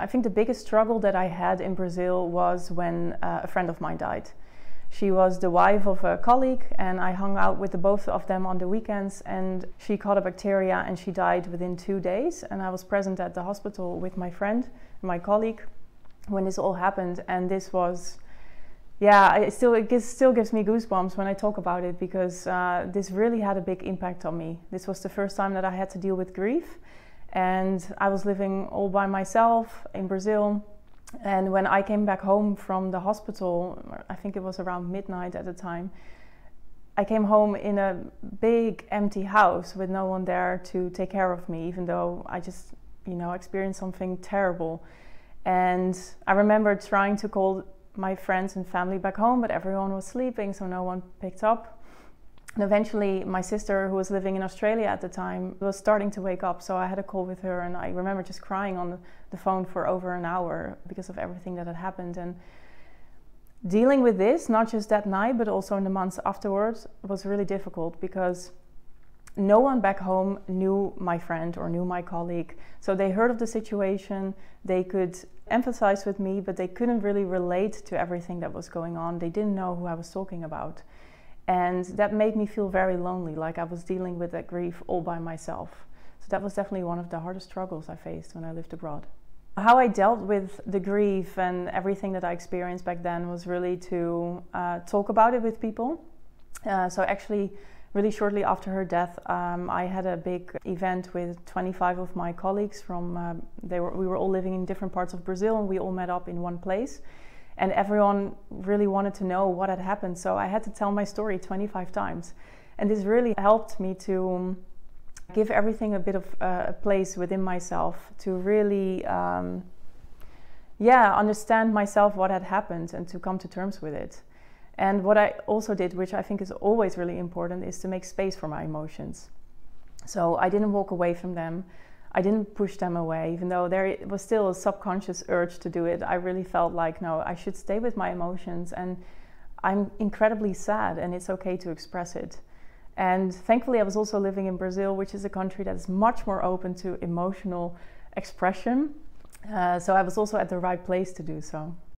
I think the biggest struggle that I had in Brazil was when a friend of mine died. She was the wife of a colleague, and I hung out with the both of them on the weekends, and she caught a bacteria and she died within 2 days. And I was present at the hospital with my friend, my colleague, when this all happened. And this was, yeah, it still gives me goosebumps when I talk about it, because this really had a big impact on me. This was the first time that I had to deal with grief, and I was living all by myself in Brazil. And when I came back home from the hospital, I think it was around midnight at the time, I came home in a big empty house with no one there to take care of me, even though I just, experienced something terrible. And I remember trying to call my friends and family back home, but everyone was sleeping, so no one picked up. And eventually my sister, who was living in Australia at the time, was starting to wake up, so I had a call with her, and I remember just crying on the phone for over an hour because of everything that had happened. And dealing with this, not just that night, but also in the months afterwards, was really difficult, because no one back home knew my friend or knew my colleague. So they heard of the situation, they could empathize with me, but they couldn't really relate to everything that was going on. They didn't know who I was talking about. And that made me feel very lonely, like I was dealing with that grief all by myself. So that was definitely one of the hardest struggles I faced when I lived abroad. How I dealt with the grief and everything that I experienced back then was really to talk about it with people. So actually, really shortly after her death, I had a big event with 25 of my colleagues from, we were all living in different parts of Brazil, and we all met up in one place. And everyone really wanted to know what had happened, so I had to tell my story 25 times. And this really helped me to give everything a bit of a place within myself, to really understand myself, what had happened, and to come to terms with it. And what I also did, which I think is always really important, is to make space for my emotions. So I didn't walk away from them. I didn't push them away, even though there was still a subconscious urge to do it. I really felt like, no, I should stay with my emotions, and I'm incredibly sad, and it's okay to express it. And thankfully, I was also living in Brazil, which is a country that is much more open to emotional expression. So I was also at the right place to do so.